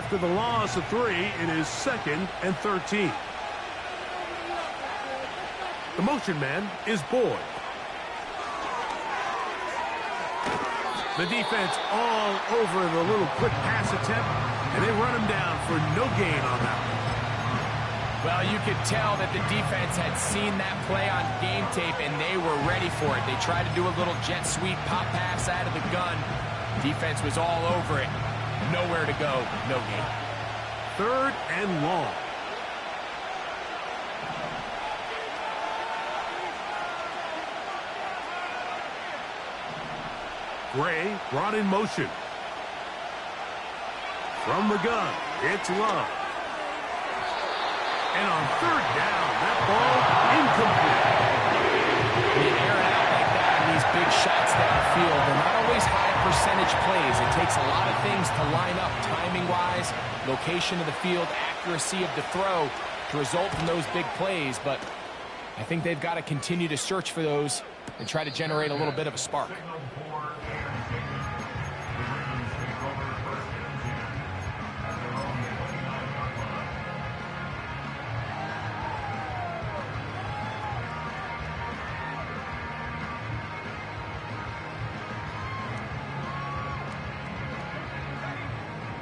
After the loss of 3, it is 2nd and 13. The motion man is Boyd. The defense all over the little quick pass attempt, and they run him down for no gain on that one. Well, you could tell that the defense had seen that play on game tape, and they were ready for it. They tried to do a little jet sweep pop pass out of the gun. Defense was all over it. Nowhere to go, no gain. 3rd and long. Gray brought in motion. From the gun, it's Love. And on 3rd down, that ball incomplete. When you air it out like that and these big shots downfield, they're not always high percentage plays. It takes a lot of things to line up timing-wise, location of the field, accuracy of the throw to result from those big plays. But I think they've got to continue to search for those and try to generate a little bit of a spark.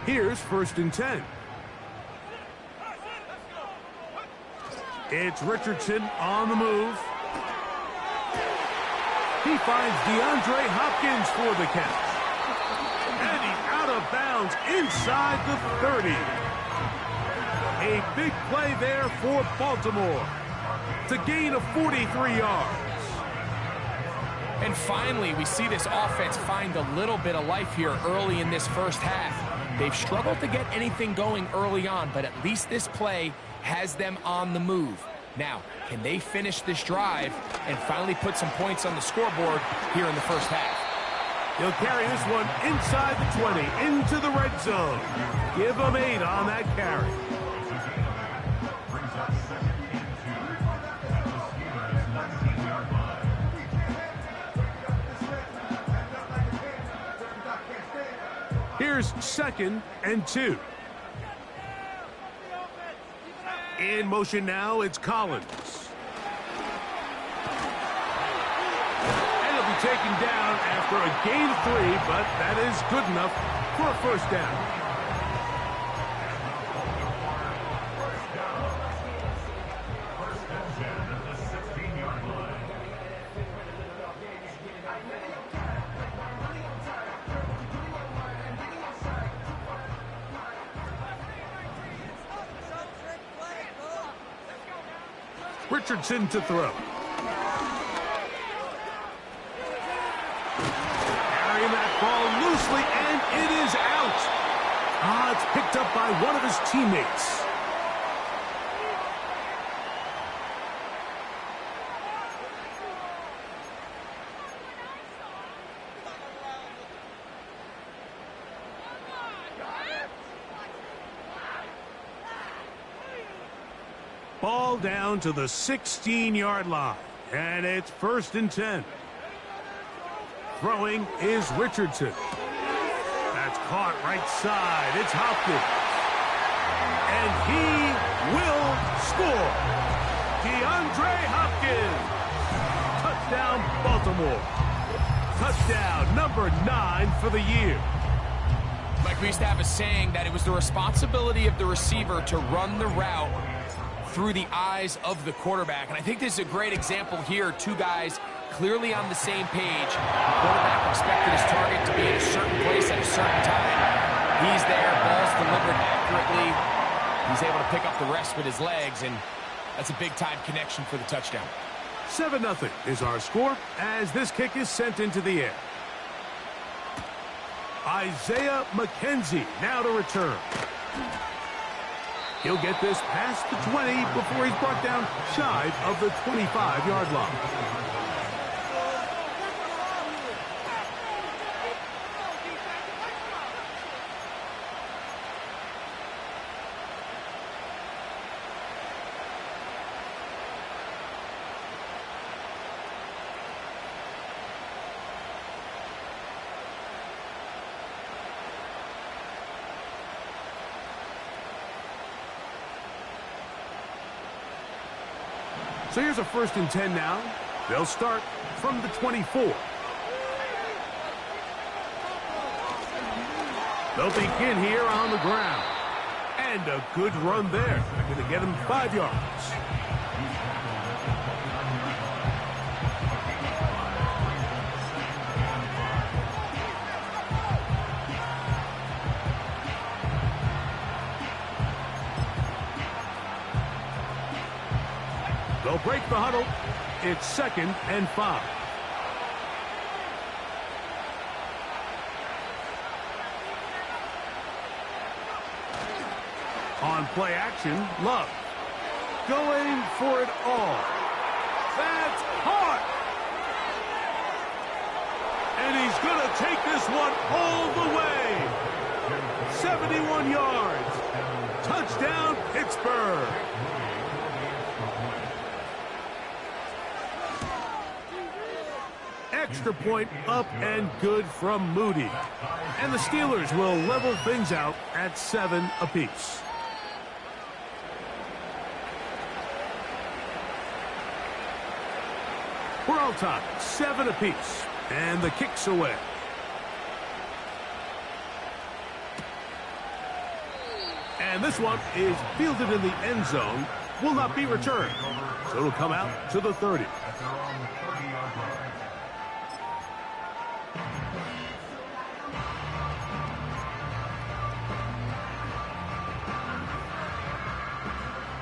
Here's 1st and 10. It's Richardson on the move. He finds DeAndre Hopkins for the catch. And he's out of bounds inside the 30. A big play there for Baltimore. It's a gain of 43 yards. And finally, we see this offense find a little bit of life here early in this first half. They've struggled to get anything going early on, but at least this play has them on the move. Now, can they finish this drive and finally put some points on the scoreboard here in the first half? He'll carry this one inside the 20, into the red zone. Give them 8 on that carry. Here's 2nd and 2. In motion now, it's Collins. And he'll be taken down after a gain of 3, but that is good enough for a 1st down. Richardson to throw. Carrying that ball loosely, and it is out. It's picked up by one of his teammates. Ball down to the 16-yard line, and it's 1st and 10. Throwing is Richardson. That's caught right side. It's Hopkins. And he will score. DeAndre Hopkins. Touchdown, Baltimore. Touchdown number 9 for the year. Mike, we used to have a saying that it was the responsibility of the receiver to run the route through the eyes of the quarterback. And I think this is a great example here. 2 guys clearly on the same page. The quarterback expected his target to be in a certain place at a certain time. He's there, ball's delivered accurately. He's able to pick up the rest with his legs, and that's a big-time connection for the touchdown. 7-0 is our score as this kick is sent into the air. Isaiah McKenzie now to return. He'll get this past the 20 before he's brought down shy of the 25-yard line. So here's a 1st and 10 now. They'll start from the 24. They'll begin here on the ground. And a good run there. Going to get him 5 yards. They'll break the huddle. It's 2nd and 5. On play action, Love. Going for it all. That's hard. And he's going to take this one all the way. 71 yards. Touchdown, Pittsburgh. Extra point up and good from Moody. And the Steelers will level things out at 7 apiece. We're all tied, 7 apiece. And the kick's away. And this one is fielded in the end zone. Will not be returned. So it'll come out to the 30.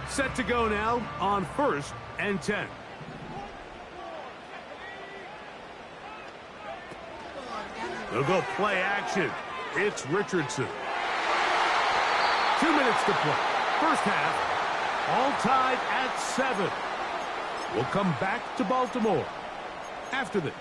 Set to go now on 1st and 10. They'll go play action. It's Richardson. 2 minutes to play. First half, all tied at 7. We'll come back to Baltimore after this.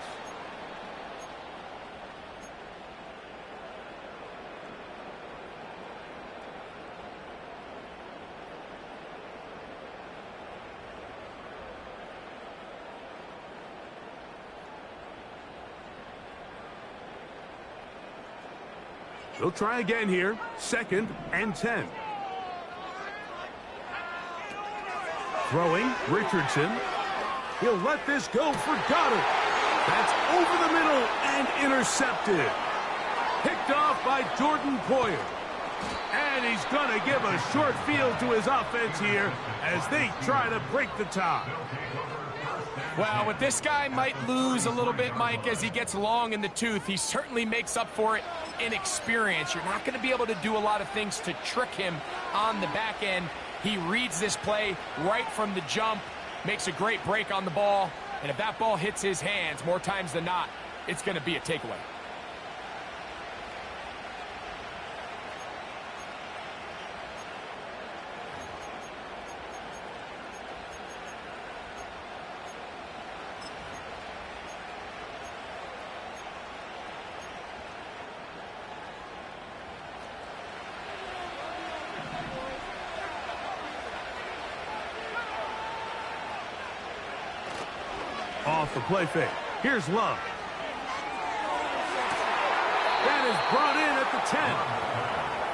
They'll try again here. 2nd and 10. Throwing, Richardson. He'll let this go for Goddard. That's over the middle and intercepted. Picked off by Jordan Poyer. And he's going to give a short field to his offense here as they try to break the tie. Well, what this guy might lose a little bit, Mike, as he gets long in the tooth, he certainly makes up for it in experience. You're not going to be able to do a lot of things to trick him on the back end. He reads this play right from the jump, makes a great break on the ball, and if that ball hits his hands more times than not, it's going to be a takeaway. Off the play fake. Here's Love. That is brought in at the 10.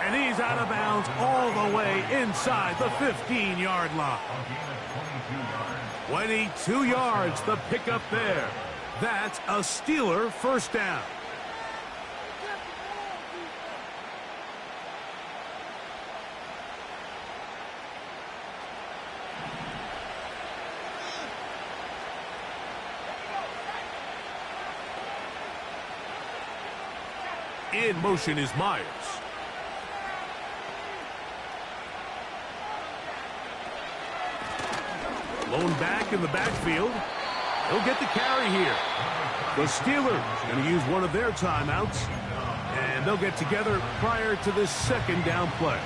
And he's out of bounds all the way inside the 15-yard line. 22 yards, the pickup there. That's a Steeler first down. In motion is Myers. Lone back in the backfield. He'll get the carry here. The Steelers going to use one of their timeouts, and they'll get together prior to this 2nd down play.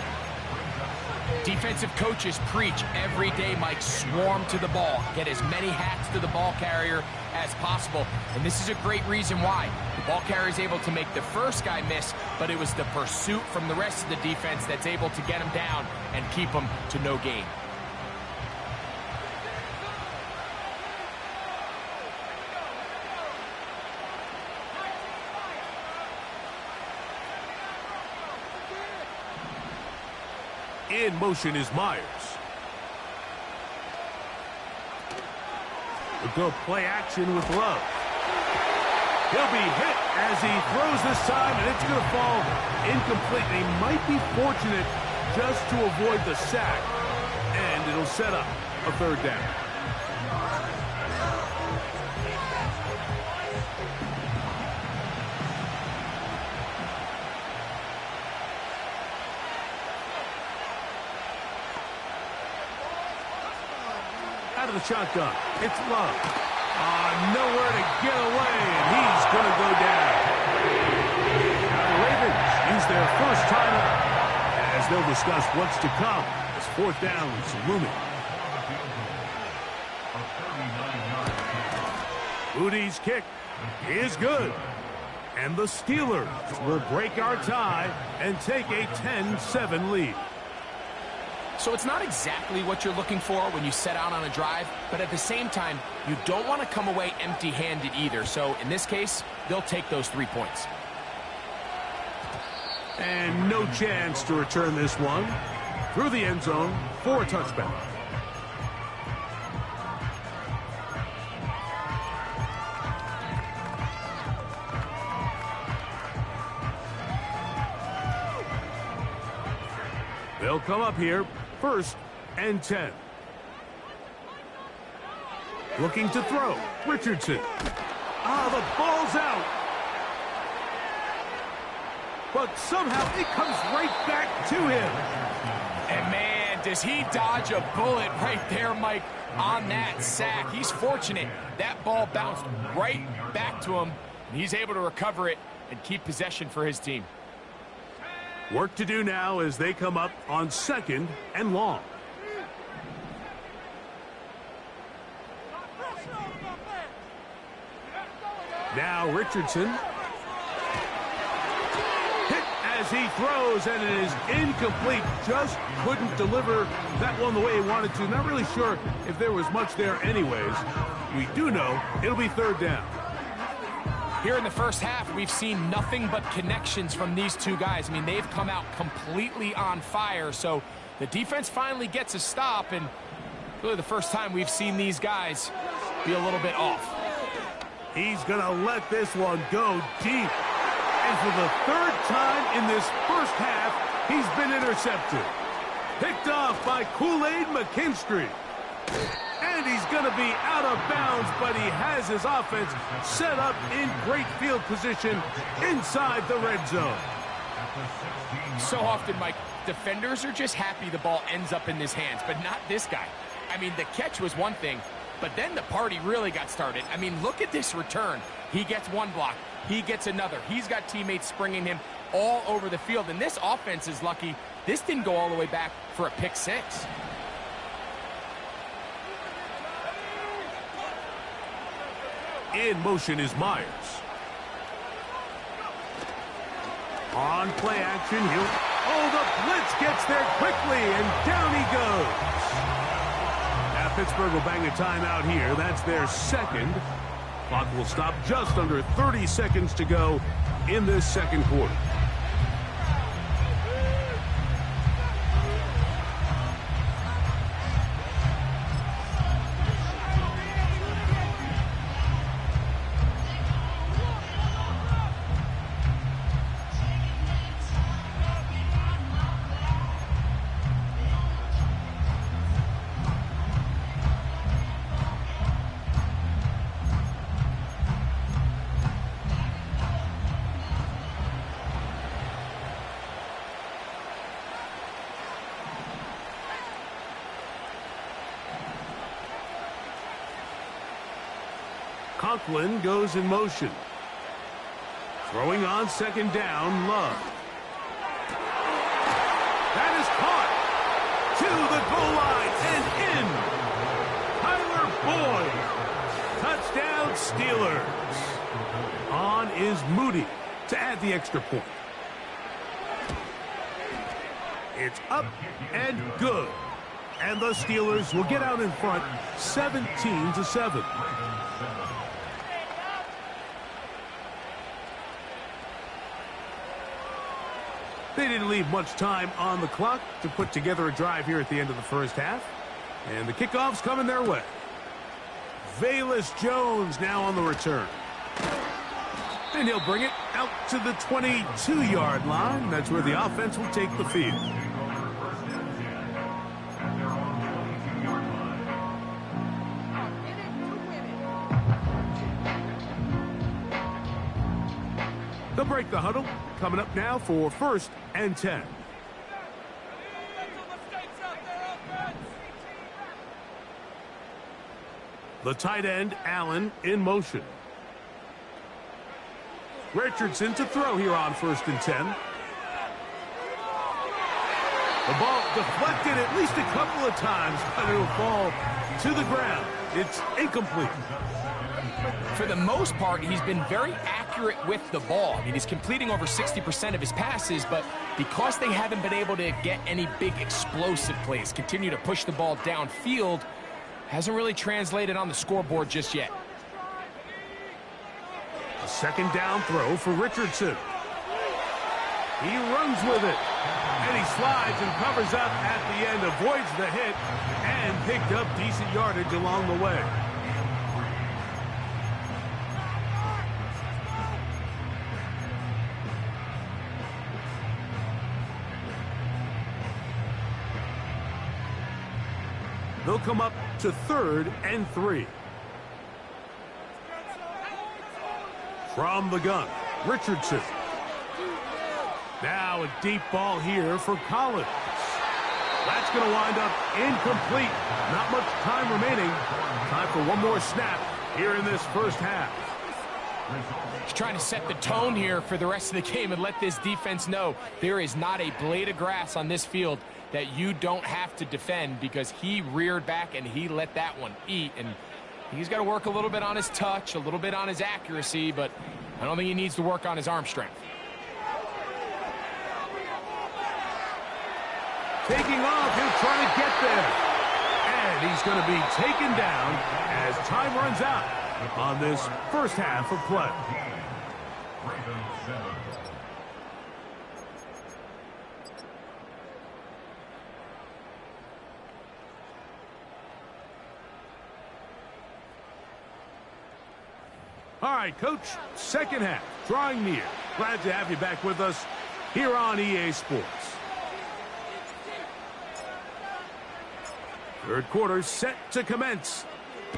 Defensive coaches preach every day, Mike, swarm to the ball. Get as many hats to the ball carrier as possible. And this is a great reason why. The ball carrier is able to make the first guy miss, but it was the pursuit from the rest of the defense that's able to get him down and keep him to no gain. In motion is Myers. We'll go play action with Love. He'll be hit as he throws this time, and it's going to fall incomplete. They might be fortunate just to avoid the sack, and it'll set up a third down. Out of the shotgun, it's Love. Nowhere to get away, and he's going to go down. Now the Ravens use their first timeout as they'll discuss what's to come as fourth down is looming. Moody's kick is good. And the Steelers will break our tie and take a 10-7 lead. So it's not exactly what you're looking for when you set out on a drive, but at the same time, you don't want to come away empty-handed either. So in this case, they'll take those 3 points. And no chance to return this one through the end zone for a touchback. They'll come up here, 1st and 10. Looking to throw, Richardson. The ball's out. But somehow it comes right back to him. And man, does he dodge a bullet right there, Mike, on that sack. He's fortunate. That ball bounced right back to him, and he's able to recover it and keep possession for his team. Work to do now as they come up on 2nd and long. Now Richardson. Hit as he throws, and it is incomplete. Just couldn't deliver that one the way he wanted to. Not really sure if there was much there anyways. We do know it'll be 3rd down. Here in the first half, we've seen nothing but connections from these two guys. I mean, they've come out completely on fire. So the defense finally gets a stop, and really the first time we've seen these guys be a little bit off. He's going to let this one go deep. And for the 3rd time in this first half, he's been intercepted. Picked off by Kool-Aid McKinstry. And he's going to be out of bounds, but he has his offense set up in great field position inside the red zone. So often, Mike, defenders are just happy the ball ends up in his hands, but not this guy. I mean, the catch was one thing, but then the party really got started. I mean, look at this return. He gets one block. He gets another. He's got teammates springing him all over the field, and this offense is lucky this didn't go all the way back for a pick six. In motion is Myers. On play action, the blitz gets there quickly, and down he goes. Now Pittsburgh will bang a timeout here. That's their 2nd. Clock will stop just under 30 seconds to go in this 2nd quarter. Conklin goes in motion. Throwing on 2nd down, Love. That is caught to the goal line and in. Tyler Boyd. Touchdown Steelers. On is Moody to add the extra point. It's up and good. And the Steelers will get out in front 17-7. They didn't leave much time on the clock to put together a drive here at the end of the first half. And the kickoff's coming their way. Velus Jones now on the return. And he'll bring it out to the 22-yard line. That's where the offense will take the field. They'll break the huddle. Coming up now for 1st and 10. The tight end, Allen, in motion. Richardson to throw here on 1st and 10. The ball deflected at least a couple of times, but it'll fall to the ground. It's incomplete. For the most part, he's been very accurate with the ball. I mean, he's completing over 60% of his passes, but because they haven't been able to get any big explosive plays, continue to push the ball downfield, hasn't really translated on the scoreboard just yet. A 2nd down throw for Richardson. He runs with it. And he slides and covers up at the end, avoids the hit, and picked up decent yardage along the way. They'll come up to 3rd and 3. From the gun, Richardson. Now a deep ball here for Collins. That's going to wind up incomplete. Not much time remaining. Time for one more snap here in this first half. He's trying to set the tone here for the rest of the game and let this defense know there is not a blade of grass on this field that you don't have to defend, because he reared back and he let that one eat. And he's got to work a little bit on his touch, a little bit on his accuracy, but I don't think he needs to work on his arm strength. Taking off, he'll try to get there. And he's going to be taken down as time runs out on this first half of play. All right, Coach, second half, drawing near. Glad to have you back with us here on EA Sports. Third quarter set to commence.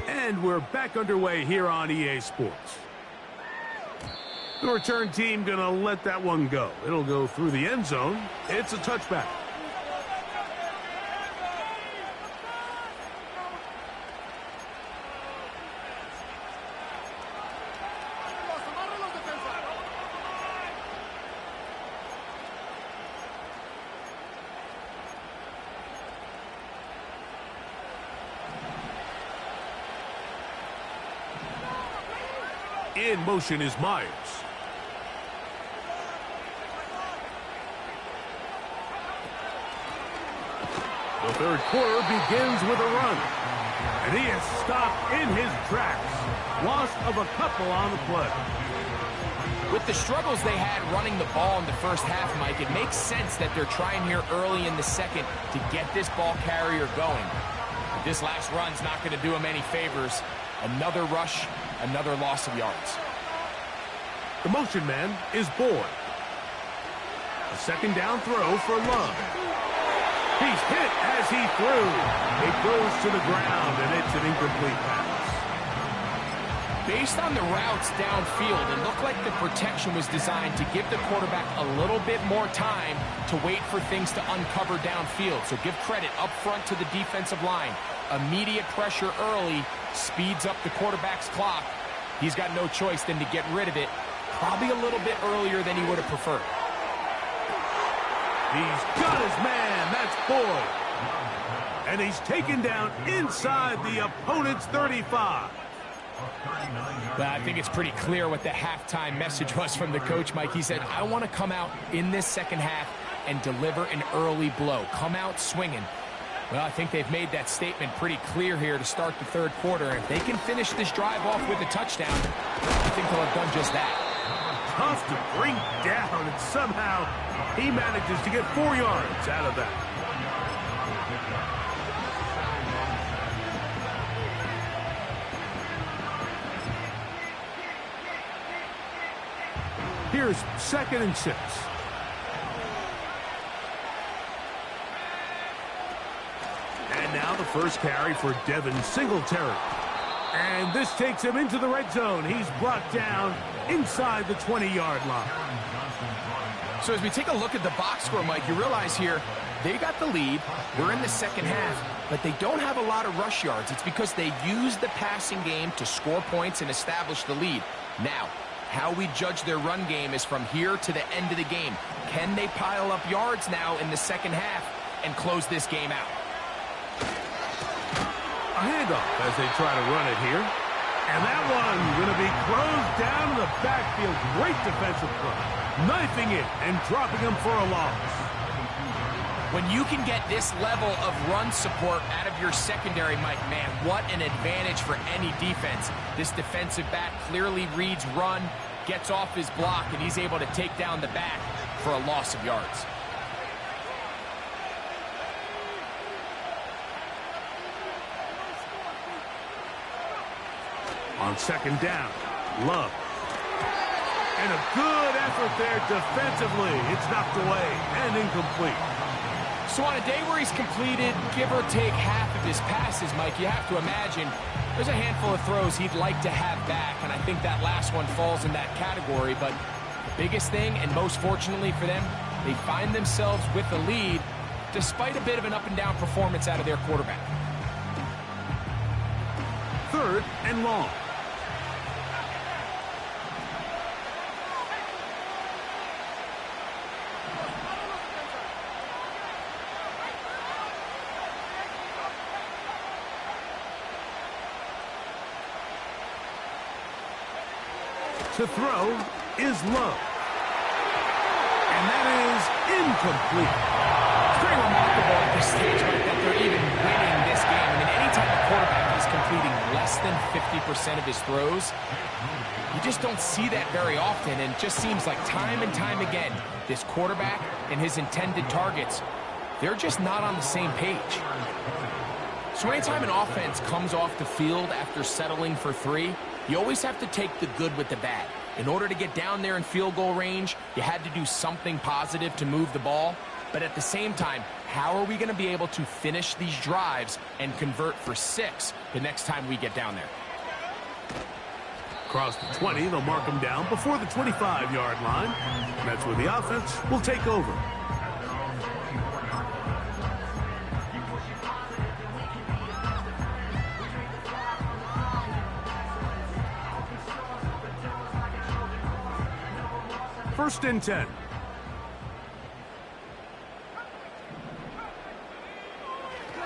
And we're back underway here on EA Sports. The return team going to let that one go. It'll go through the end zone. It's a touchback. In motion is Myers. The third quarter begins with a run. And he is stopped in his tracks. Loss of a couple on the play. With the struggles they had running the ball in the first half, Mike, it makes sense that they're trying here early in the second to get this ball carrier going. But this last run's not going to do him any favors. Another rush, another loss of yards. The motion man is Boyd. A second down throw for Love. He's hit as he threw. It goes to the ground, and it's an incomplete pass. Based on the routes downfield, it looked like the protection was designed to give the quarterback a little bit more time to wait for things to uncover downfield. So give credit up front to the defensive line. Immediate pressure early speeds up the quarterback's clock. He's got no choice than to get rid of it, probably a little bit earlier than he would have preferred. He's got his man. That's Boyd. And he's taken down inside the opponent's 35. But I think it's pretty clear what the halftime message was from the coach, Mike. He said, I want to come out in this second half and deliver an early blow. Come out swinging. Well, I think they've made that statement pretty clear here to start the third quarter. If they can finish this drive off with a touchdown, I think they'll have done just that. Tough to bring down, and somehow he manages to get 4 yards out of that. Here's 2nd and 6. And now the first carry for Devin Singletary. And this takes him into the red zone. He's brought down inside the 20-yard line. So as we take a look at the box score, Mike, you realize here they got the lead. We're in the second half, but they don't have a lot of rush yards. It's because they use the passing game to score points and establish the lead. Now, how we judge their run game is from here to the end of the game. Can they pile up yards now in the second half and close this game out? A handoff as they try to run it here. And that one going to be closed down in the backfield. Great defensive play. Knifing it and dropping him for a loss. When you can get this level of run support out of your secondary, Mike, man, what an advantage for any defense. This defensive back clearly reads run, gets off his block, and he's able to take down the back for a loss of yards. On 2nd down, Love. And a good effort there defensively. It's knocked away and incomplete. So on a day where he's completed, give or take half of his passes, Mike, you have to imagine there's a handful of throws he'd like to have back, and I think that last one falls in that category. But the biggest thing, and most fortunately for them, they find themselves with the lead despite a bit of an up-and-down performance out of their quarterback. 3rd and long. To throw is Love. And that is incomplete. It's pretty remarkable at this stage, Mike, that they're even winning this game. I mean, anytime a quarterback is completing less than 50% of his throws, you just don't see that very often. And it just seems like time and time again, this quarterback and his intended targets, they're just not on the same page. So anytime an offense comes off the field after settling for 3, you always have to take the good with the bad. In order to get down there in field goal range, you had to do something positive to move the ball. But at the same time, how are we going to be able to finish these drives and convert for 6 the next time we get down there? Across the 20, they'll mark him down before the 25-yard line. And that's where the offense will take over. First and 10.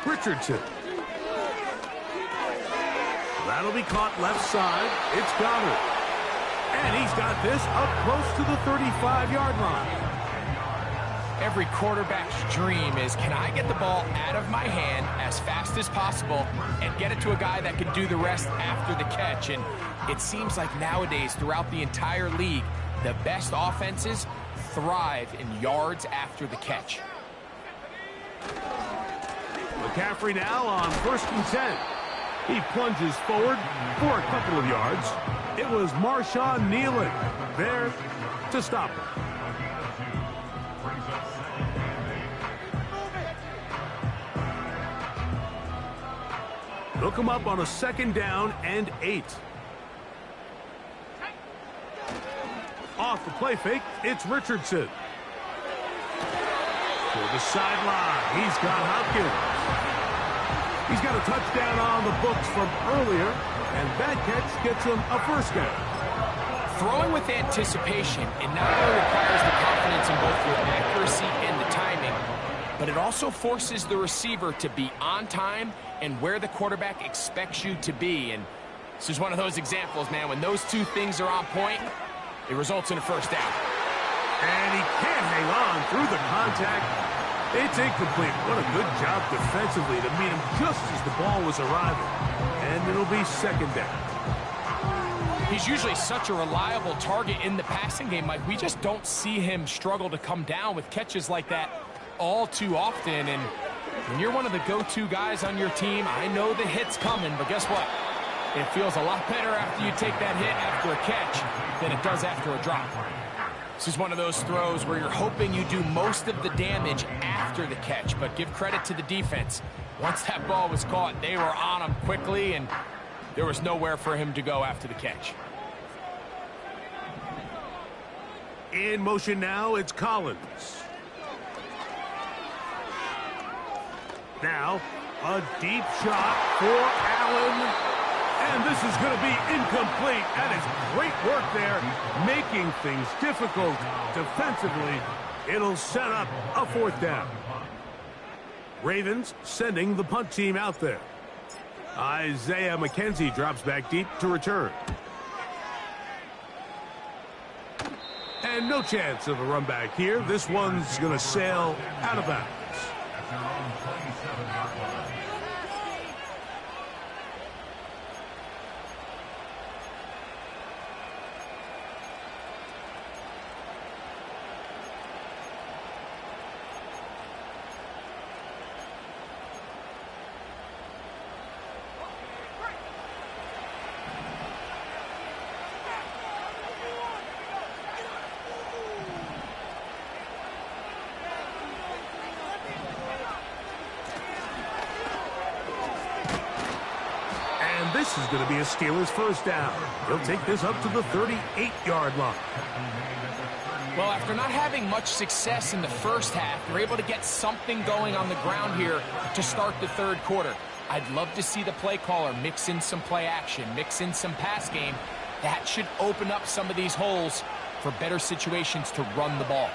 Richardson. That'll be caught left side. It's Goddard. And he's got this up close to the 35-yard line. Every quarterback's dream is, can I get the ball out of my hand as fast as possible and get it to a guy that can do the rest after the catch? And it seems like nowadays, throughout the entire league, the best offenses thrive in yards after the catch. McCaffrey now on 1st and 10. He plunges forward for a couple of yards. It was Marshawn kneeling there to stop him. They'll come up on a 2nd down and 8. Off the play fake, it's Richardson. For the sideline, he's got Hopkins. He's got a touchdown on the books from earlier, and that catch gets him a first down. Throwing with anticipation, it not only requires the confidence in both your accuracy and the timing, but it also forces the receiver to be on time and where the quarterback expects you to be. And this is one of those examples, man, when those two things are on point, it results in a first down. And he can't hang on through the contact. It's incomplete. What a good job defensively to meet him just as the ball was arriving. And it'll be 2nd down. He's usually such a reliable target in the passing game, Mike. We just don't see him struggle to come down with catches like that all too often. And when you're one of the go-to guys on your team, I know the hit's coming, but guess what? It feels a lot better after you take that hit after a catch than it does after a drop. This is one of those throws where you're hoping you do most of the damage after the catch, but give credit to the defense. Once that ball was caught, they were on him quickly, and there was nowhere for him to go after the catch. In motion now, it's Collins. Now, a deep shot for Allen. And this is going to be incomplete. That is great work there, making things difficult defensively. It'll set up a 4th down. Ravens sending the punt team out there. Isaiah McKenzie drops back deep to return. And no chance of a run back here. This one's going to sail out of bounds. This is going to be a Steelers 1st down. He'll take this up to the 38-yard line. Well, after not having much success in the first half, they're able to get something going on the ground here to start the 3rd quarter. I'd love to see the play caller mix in some play action, mix in some pass game. That should open up some of these holes for better situations to run the ball.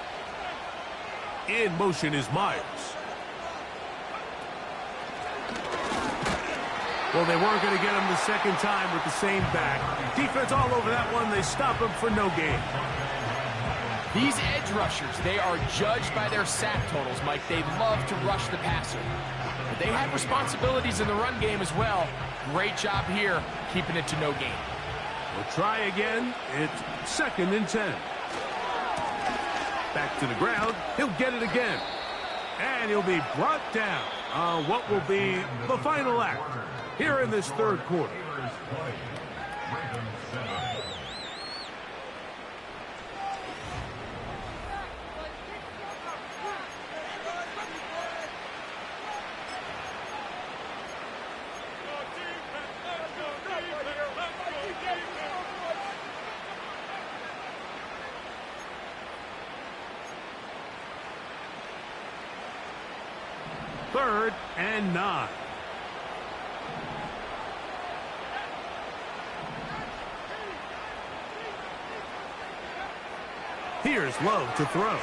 In motion is Myers. Well, they weren't going to get him the second time with the same back. Defense all over that one. They stop him for no gain. These edge rushers, they are judged by their sack totals, Mike. They love to rush the passer. But they have responsibilities in the run game as well. Great job here, keeping it to no gain. We'll try again. It's 2nd and 10. Back to the ground. He'll get it again. And he'll be brought down on what will be the final act here in this 3rd quarter. Third and 9. Here's Love to throw.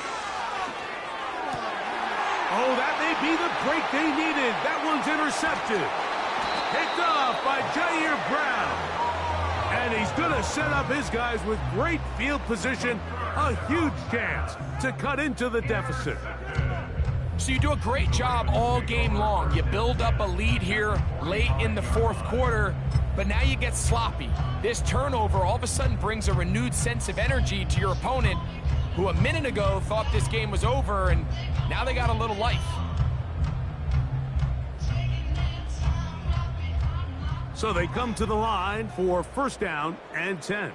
Oh, that may be the break they needed. That one's intercepted. Picked off by Jair Brown. And he's going to set up his guys with great field position. A huge chance to cut into the deficit. So you do a great job all game long. You build up a lead here late in the 4th quarter, but now you get sloppy. This turnover all of a sudden brings a renewed sense of energy to your opponent, who a minute ago thought this game was over, and now they got a little life. So they come to the line for 1st down and 10.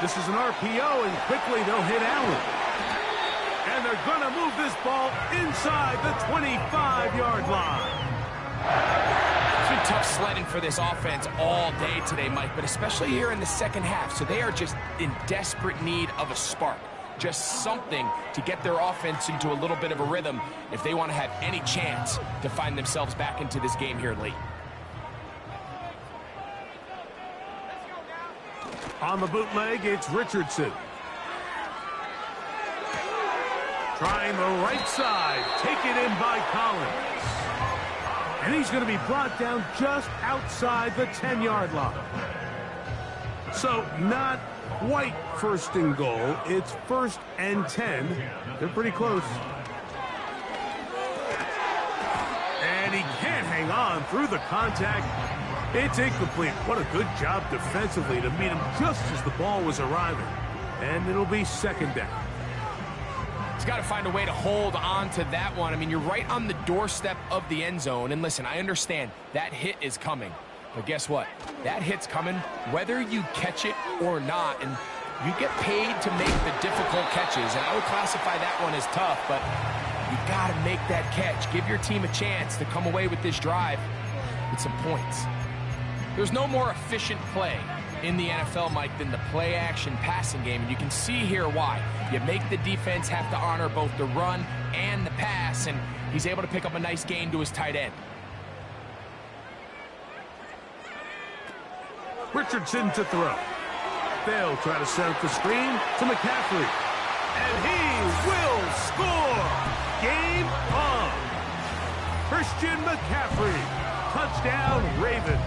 This is an RPO, and quickly they'll hit Allen. And they're going to move this ball inside the 25-yard line. It's been tough sledding for this offense all day today, Mike, but especially here in the 2nd half. So they are just in desperate need of a spark, just something to get their offense into a little bit of a rhythm if they want to have any chance to find themselves back into this game here late. On the bootleg, it's Richardson. Trying the right side, taken in by Collins. And he's going to be brought down just outside the 10-yard line. So not quite 1st and goal. It's 1st and 10. They're pretty close. And he can't hang on through the contact. It's incomplete. What a good job defensively to meet him just as the ball was arriving. And it'll be 2nd down. He's got to find a way to hold on to that one. I mean, you're right on the doorstep of the end zone. And listen, I understand that hit is coming. But guess what? That hit's coming whether you catch it or not, and you get paid to make the difficult catches, and I would classify that one as tough, but you got to make that catch. Give your team a chance to come away with this drive with some points. There's no more efficient play in the NFL, Mike, than the play-action passing game, and you can see here why. You make the defense have to honor both the run and the pass, and he's able to pick up a nice gain to his tight end. Richardson to throw. They'll try to set up the screen to McCaffrey. And he will score! Game on! Christian McCaffrey. Touchdown, Ravens.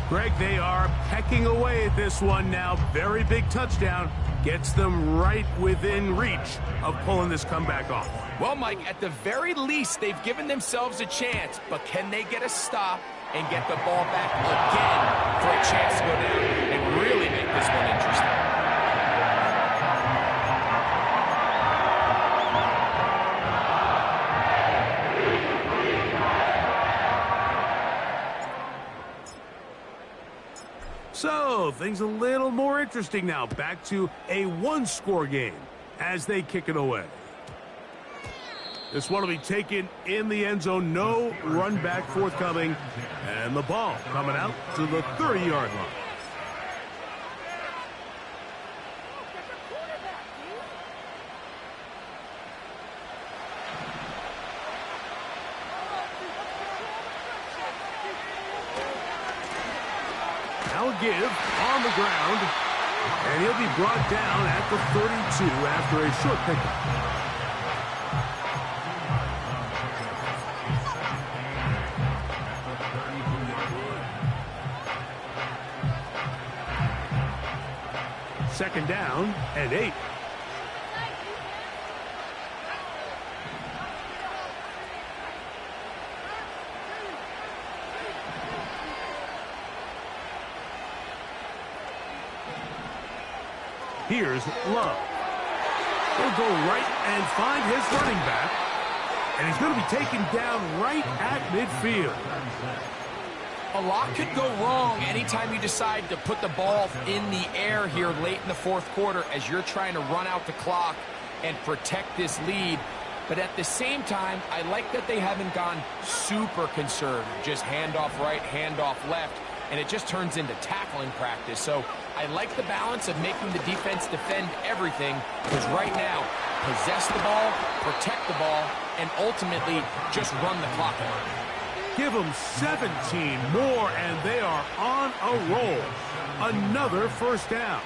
Greg, they are pecking away at this one now. Very big touchdown. Gets them right within reach of pulling this comeback off. Well, Mike, at the very least, they've given themselves a chance, but can they get a stop and get the ball back again for a chance to go down and really make this one interesting? So, things a little more interesting now. Back to a one-score game as they kick it away. This one will be taken in the end zone. No run back forthcoming. And the ball coming out to the 30-yard line. Now a give on the ground. And he'll be brought down at the 32 after a short pickup. Second down and 8. Here's Love. He'll go right and find his running back. And he's going to be taken down right at midfield. A lot could go wrong anytime you decide to put the ball in the air here late in the fourth quarter as you're trying to run out the clock and protect this lead. But at the same time, I like that they haven't gone super conservative, just handoff right, handoff left, and it just turns into tackling practice. So I like the balance of making the defense defend everything, because right now, possess the ball, protect the ball, and ultimately just run the clock out. Give them 17 more, and they are on a roll. Another first down.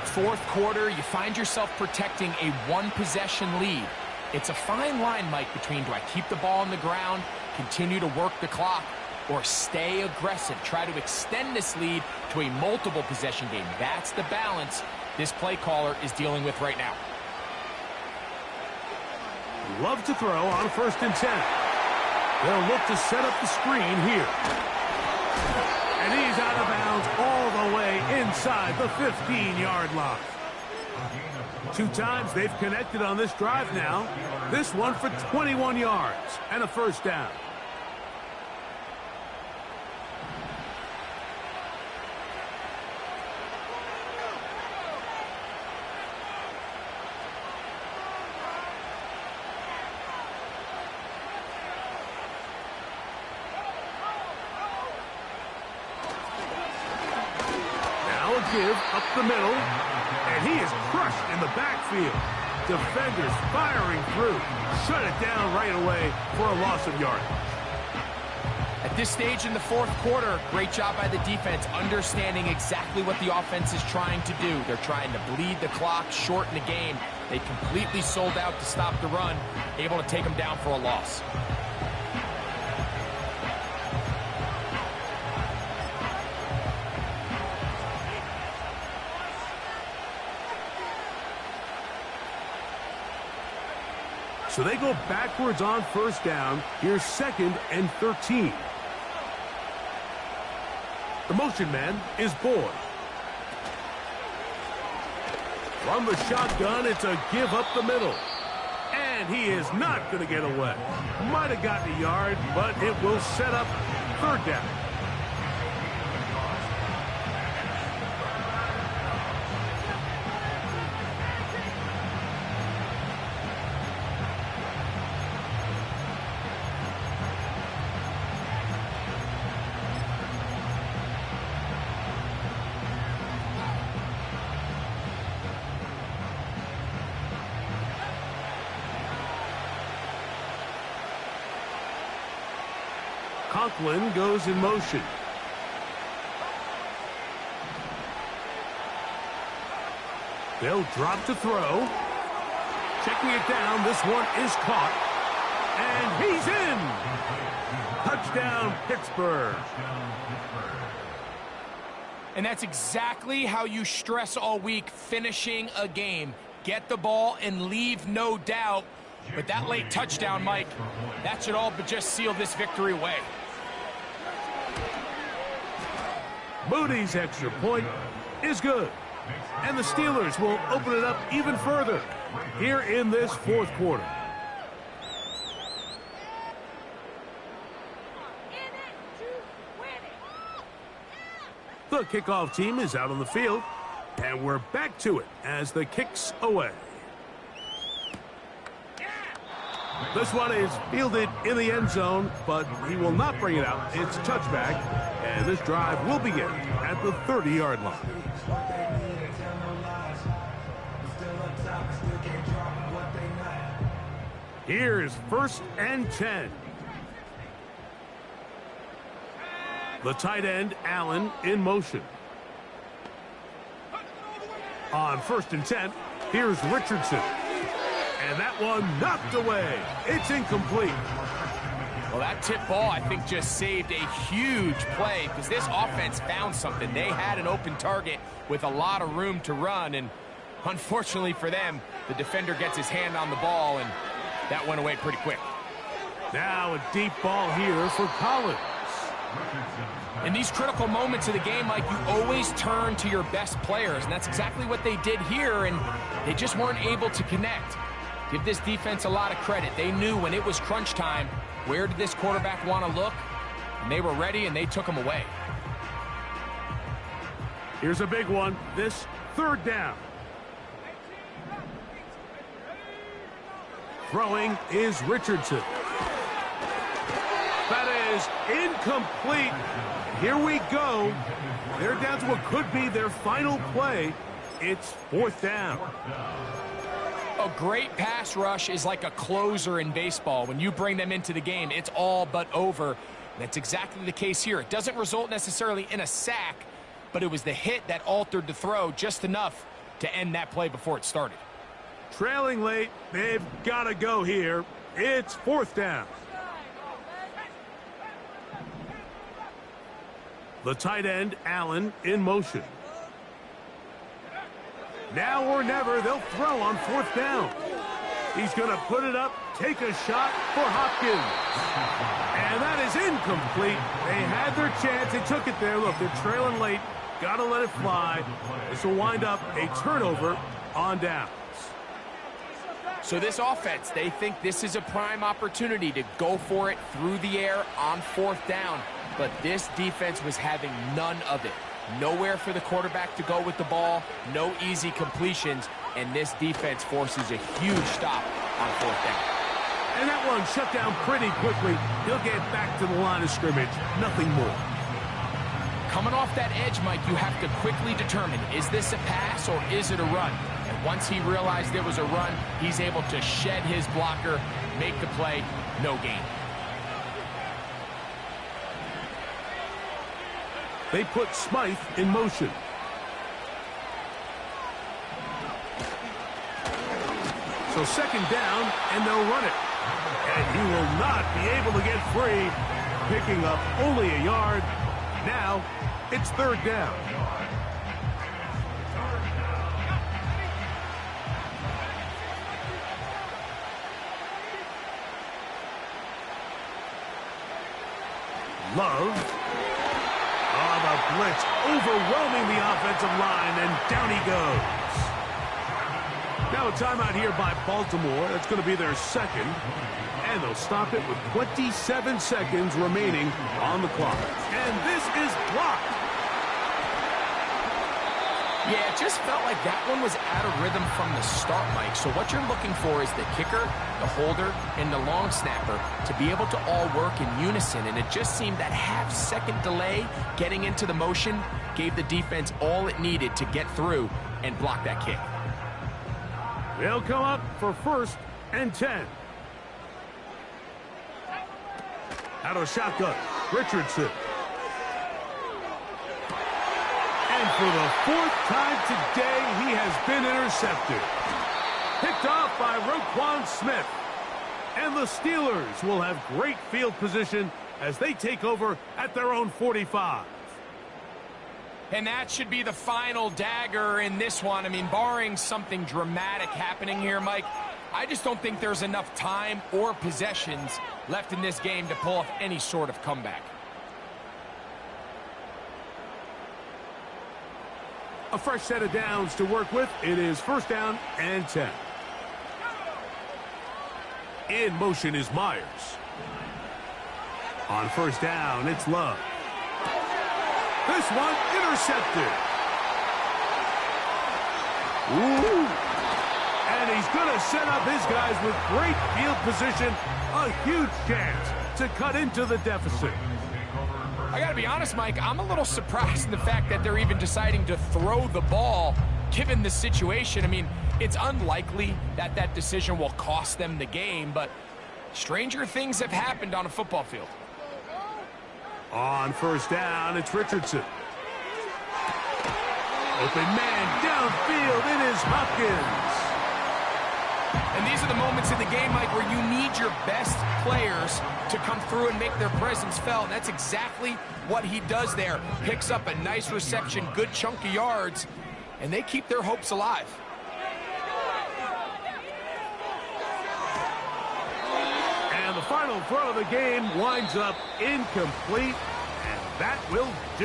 Fourth quarter, you find yourself protecting a one-possession lead. It's a fine line, Mike, between do I keep the ball on the ground, continue to work the clock, or stay aggressive, try to extend this lead to a multiple-possession game. That's the balance this play caller is dealing with right now. Love to throw on 1st and 10. They'll look to set up the screen here. And he's out of bounds all the way inside the 15-yard line. 2 times they've connected on this drive now. This one for 21 yards and a first down. Give up the middle, and he is crushed in the backfield. Defenders firing through. Shut it down right away for a loss of yardage. At this stage in the fourth quarter, great job by the defense, understanding exactly what the offense is trying to do. They're trying to bleed the clock, shorten the game. They completely sold out to stop the run, able to take them down for a loss. So they go backwards on first down. Here's 2nd and 13. The motion man is Boyd. From the shotgun, it's a give up the middle. And he is not going to get away. Might have gotten a yard, but it will set up 3rd down. Conklin goes in motion. They'll drop to throw. Checking it down, this one is caught. And he's in! Touchdown, Pittsburgh. And that's exactly how you stress all week, finishing a game. Get the ball and leave no doubt. But that late touchdown, Mike, that should all but just seal this victory away. Moody's extra point is good. And the Steelers will open it up even further here in this fourth quarter. The kickoff team is out on the field, and we're back to it as the kick's away. This one is fielded in the end zone, but he will not bring it out. It's touchback, and this drive will begin at the 30-yard line. Here's 1st and 10. The tight end, Allen, in motion. On 1st and 10, here's Richardson. And that one knocked away. It's incomplete. Well, that tip ball, I think, just saved a huge play because this offense found something. They had an open target with a lot of room to run, and unfortunately for them, the defender gets his hand on the ball, and that went away pretty quick. Now a deep ball here for Collins. In these critical moments of the game, Mike, you always turn to your best players, and that's exactly what they did here, and they just weren't able to connect. Give this defense a lot of credit. They knew when it was crunch time, where did this quarterback want to look, and they were ready, and they took him away. Here's a big one. This 3rd down. Throwing is Richardson. That is incomplete. Here we go. They're down to what could be their final play. It's 4th down. A great pass rush is like a closer in baseball. When you bring them into the game, it's all but over. And that's exactly the case here. It doesn't result necessarily in a sack, but it was the hit that altered the throw just enough to end that play before it started. Trailing late, they've got to go here. It's 4th down. The tight end, Allen, in motion. Now or never, they'll throw on 4th down. He's going to put it up, take a shot for Hopkins. And that is incomplete. They had their chance. They took it there. Look, they're trailing late. Got to let it fly. This will wind up a turnover on downs. So this offense, they think this is a prime opportunity to go for it through the air on 4th down. But this defense was having none of it. Nowhere for the quarterback to go with the ball, no easy completions, and this defense forces a huge stop on 4th down. And that one shut down pretty quickly. He'll get back to the line of scrimmage, nothing more. Coming off that edge, Mike, you have to quickly determine, is this a pass or is it a run? And once he realized there was a run, he's able to shed his blocker, make the play, no gain. They put Smythe in motion. So 2nd down, and they'll run it. And he will not be able to get free, picking up only a yard. Now, it's 3rd down. Love. Oh, the blitz overwhelming the offensive line, and down he goes. Now a timeout here by Baltimore. That's going to be their 2nd. And they'll stop it with 27 seconds remaining on the clock. And this is blocked. Yeah, it just felt like that one was out of rhythm from the start, Mike. So what you're looking for is the kicker, the holder, and the long snapper to be able to all work in unison. And it just seemed that half-second delay getting into the motion gave the defense all it needed to get through and block that kick. They'll come up for 1st and 10. Out of shotgun. Richardson. And for the 4th time today, he has been intercepted. Picked off by Roquan Smith. And the Steelers will have great field position as they take over at their own 45. And that should be the final dagger in this one. I mean, barring something dramatic happening here, Mike, I just don't think there's enough time or possessions left in this game to pull off any sort of comeback. A fresh set of downs to work with. It is 1st down and 10. In motion is Myers. On 1st down, it's Love. This one intercepted. Ooh. And he's going to set up his guys with great field position. A huge chance to cut into the deficit. I got to be honest, Mike, I'm a little surprised in the fact that they're even deciding to throw the ball given the situation. I mean, it's unlikely that that decision will cost them the game, but stranger things have happened on a football field. On 1st down, it's Richardson. Open man downfield, it is Hopkins. And these are the moments in the game, Mike, where you need your best players to come through and make their presence felt. And that's exactly what he does there. Picks up a nice reception, good chunk of yards, and they keep their hopes alive. And the final throw of the game winds up incomplete, and that will do